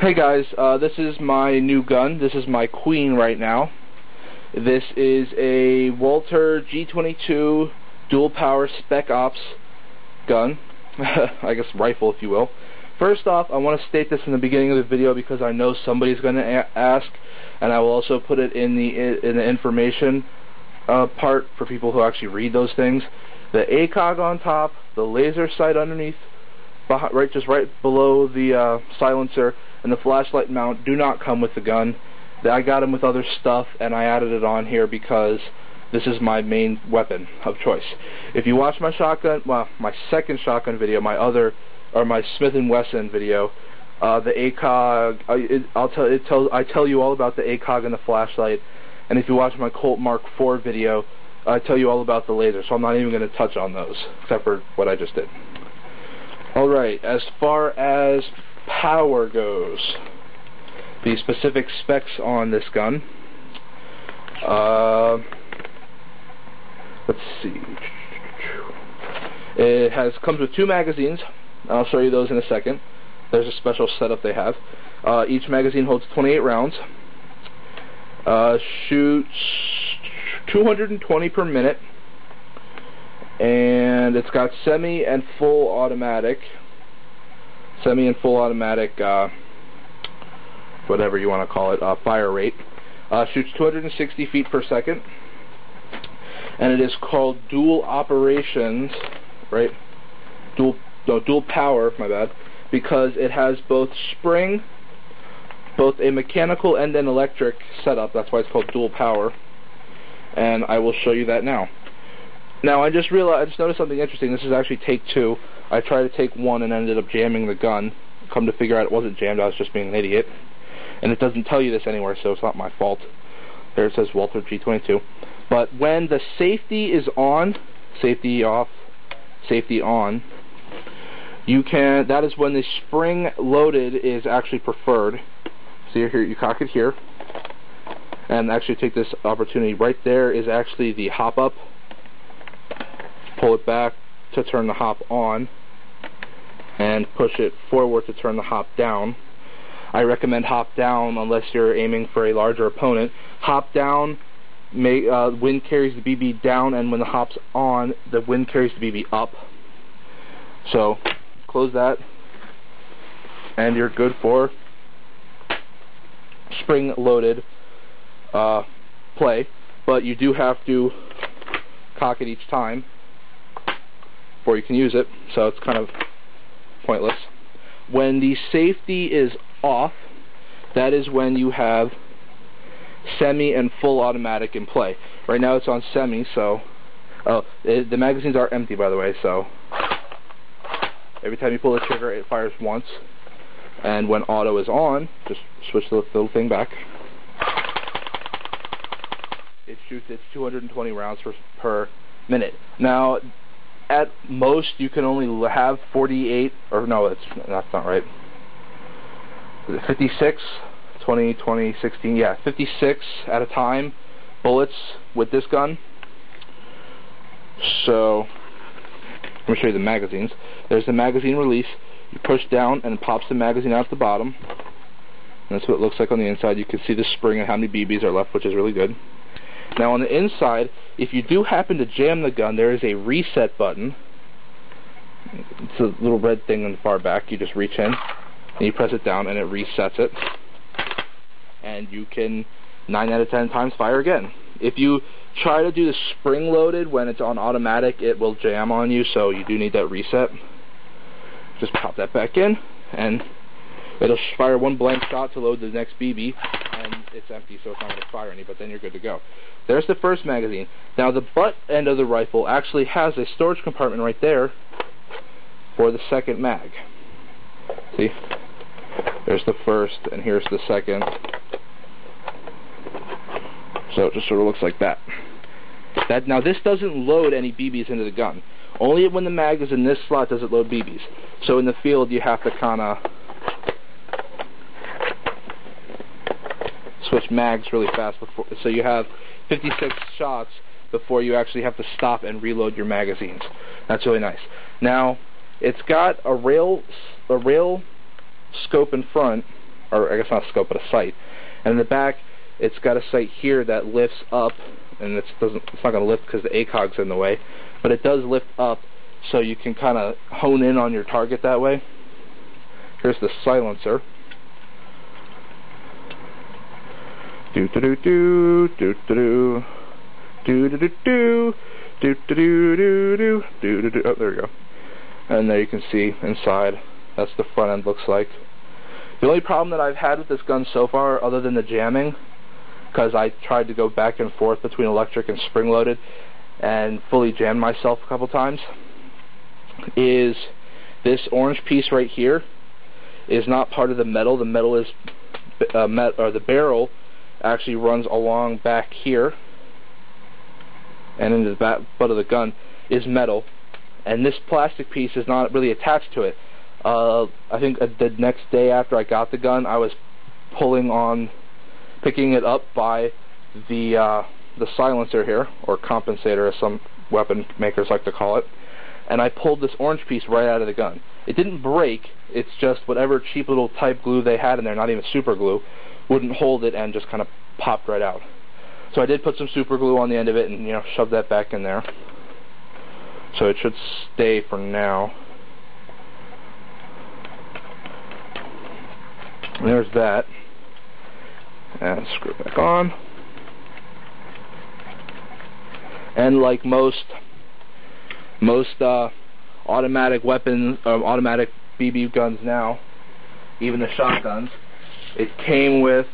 Hey guys, this is my new gun. This is my queen right now. This is a Walther G22 dual power spec ops gun. I guess rifle, if you will. First off, I want to state this in the beginning of the video because I know somebody's going to ask, and I will also put it in the information part for people who actually read those things. The ACOG on top, the laser sight underneath, just right below the silencer, and the flashlight mount do not come with the gun. I got them with other stuff, and I added it on here because this is my main weapon of choice. If you watch my shotgun, well, my second shotgun video, my Smith & Wesson video, the ACOG, I tell you all about the ACOG and the flashlight. And if you watch my Colt Mark IV video, I tell you all about the laser. So I'm not even going to touch on those, except for what I just did. Alright, as far as power goes, the specific specs on this gun, let's see, it comes with 2 magazines. I'll show you those in a second. There's a special setup they have. Each magazine holds 28 rounds, shoots 220 per minute, and it's got semi and full automatic, whatever you want to call it, fire rate. Shoots 260 feet per second, and it is called dual operations, right? Dual power, my bad, because it has both a mechanical and an electric setup. That's why it's called dual power, and I will show you that now. Now I just noticed something interesting. This is actually take 2. I tried to take 1 and ended up jamming the gun. Come to figure out it wasn't jammed, I was just being an idiot. And it doesn't tell you this anywhere, so it's not my fault. There it says Walther G22. But when the safety is on, safety off, safety on, that is when the spring loaded is actually preferred. See here, you cock it here, and actually take this opportunity. Right there is actually the hop up. Pull it back to turn the hop on, and push it forward to turn the hop down. I recommend hop down unless you're aiming for a larger opponent. Hop down, wind carries the BB down, and when the hop's on, the wind carries the BB up. So close that, and you're good for spring-loaded play. But you do have to cock it each time before you can use it, so it's kind of pointless. When the safety is off, that is when you have semi and full automatic in play. Right now it's on semi, so the magazines are empty, by the way, so every time you pull the trigger it fires once, and when auto is on, just switch the little thing back. It shoots its 220 rounds per minute. Now at most you can only have 48, or no, that's not right. 56, 20, 16, yeah, 56 at a time bullets with this gun. So let me show you the magazines. There's the magazine release. You push down and it pops the magazine out the bottom. And that's what it looks like on the inside. You can see the spring and how many BBs are left, which is really good. Now on the inside, if you do happen to jam the gun, there is a reset button. It's a little red thing in the far back. You just reach in and you press it down and it resets it. And you can 9 out of 10 times fire again. If you try to do the spring loaded when it's on automatic, it will jam on you, so you do need that reset. Just pop that back in and it'll fire 1 blank shot to load the next BB, and it's empty, so it's not going to fire any, but then you're good to go. There's the first magazine. Now the butt end of the rifle actually has a storage compartment right there for the second mag. See? There's the first, and here's the second. So it just sort of looks like that. Now this doesn't load any BBs into the gun. Only when the mag is in this slot does it load BBs. So in the field you have to kind of switch mags really fast before, so you have 56 shots before you actually have to stop and reload your magazines. That's really nice. Now it's got a rail scope in front or I guess not a scope, but a sight. And in the back, it's got a sight here that lifts up, and it's not going to lift because the ACOG's in the way, but it does lift up, so you can kind of hone in on your target that way. Here's the silencer. Do do do do do do do do do do do do do do do do. Oh, there we go. And there you can see inside. That's the front end looks like. The only problem that I've had with this gun so far, other than the jamming, because I tried to go back and forth between electric and spring-loaded and fully jammed myself a couple times, is this orange piece right here is not part of the metal. The metal is the barrel actually runs along back here and into the butt of the gun is metal, and this plastic piece is not really attached to it. I think the next day after I got the gun, I was picking it up by the silencer here, or compensator as some weapon makers like to call it, and I pulled this orange piece right out of the gun. It didn't break, it's just whatever cheap little type glue they had in there, not even super glue, wouldn't hold it and just kind of popped right out. So I did put some super glue on the end of it and, you know, shoved that back in there. So it should stay for now. And there's that. And screw it back on. And like most automatic weapons, automatic BB guns now, even the shotguns, it came with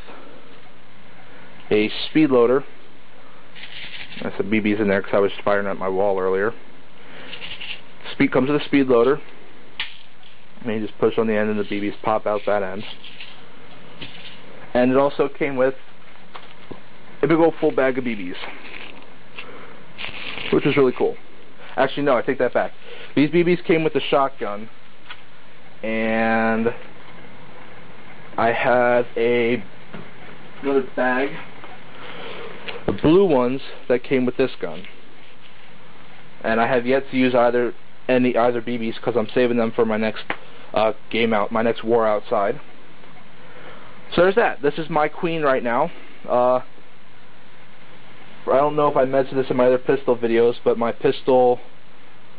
a speed loader. I said BB's in there because I was firing at my wall earlier. Comes with a speed loader. And you just push on the end and the BBs pop out that end. And it also came with a big old full bag of BBs, which is really cool. Actually, no, I take that back. These BBs came with the shotgun, and I had another bag of blue ones that came with this gun, and I have yet to use either BBs because I'm saving them for my next my next war outside. So there's that. This is my Queen right now. I don't know if I mentioned this in my other pistol videos, but my pistol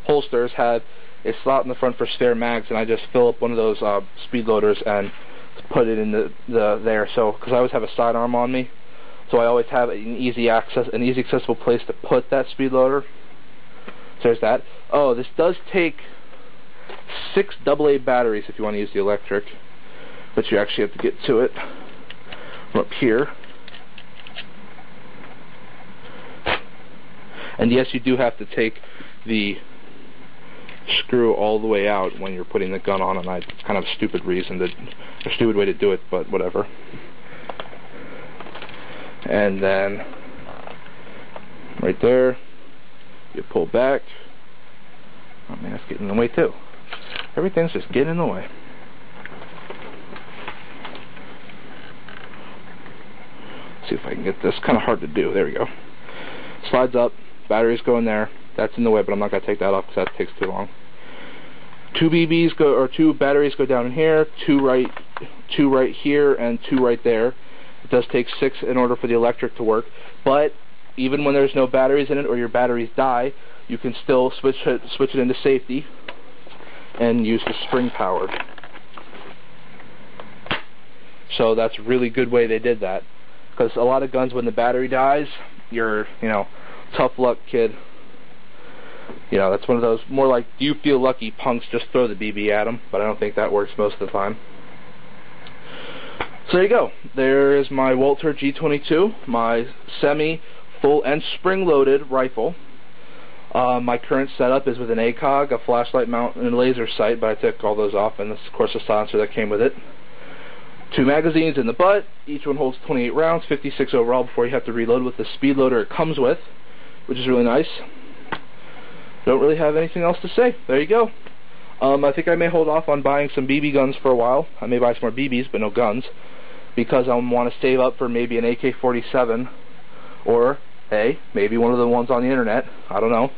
holsters had a slot in the front for spare mags, and I just fill up one of those speed loaders and put it in there. So, because I always have a sidearm on me, so I always have an easy accessible place to put that speed loader. So there's that. Oh, this does take 6 AA batteries if you want to use the electric, but you actually have to get to it from up here. And yes, you do have to take the screw all the way out when you're putting the gun on, and it's kind of a stupid way to do it, but whatever. And then right there, you pull back. Oh man, that's getting in the way too. Everything's just getting in the way. Let's see if I can get this. Kind of hard to do. There we go. Slides up. Batteries go in there. That's in the way, but I'm not going to take that off because that takes too long. 2 batteries go down in here. 2 right here, and 2 right there. It does take 6 in order for the electric to work, but even when there's no batteries in it or your batteries die, you can still switch it into safety and use the spring powered. So that's a really good way they did that, because a lot of guns, when the battery dies, you're, tough luck, kid. That's one of those more like, do you feel lucky punks, just throw the BB at them, but I don't think that works most of the time. So there you go. There is my Walther G22, my semi, full, and spring-loaded rifle. My current setup is with an ACOG, a flashlight mount, and a laser sight, but I took all those off, and this, of course, the silencer that came with it. 2 magazines in the butt. Each one holds 28 rounds, 56 overall before you have to reload with the speed loader it comes with, which is really nice. Don't really have anything else to say. There you go. I think I may hold off on buying some BB guns for a while. I may buy some more BBs, but no guns, because I want to save up for maybe an AK-47, or, hey, maybe one of the ones on the internet. I don't know.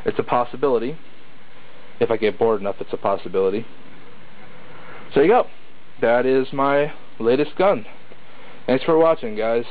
It's a possibility. If I get bored enough, it's a possibility. So there you go. That is my latest gun. Thanks for watching, guys.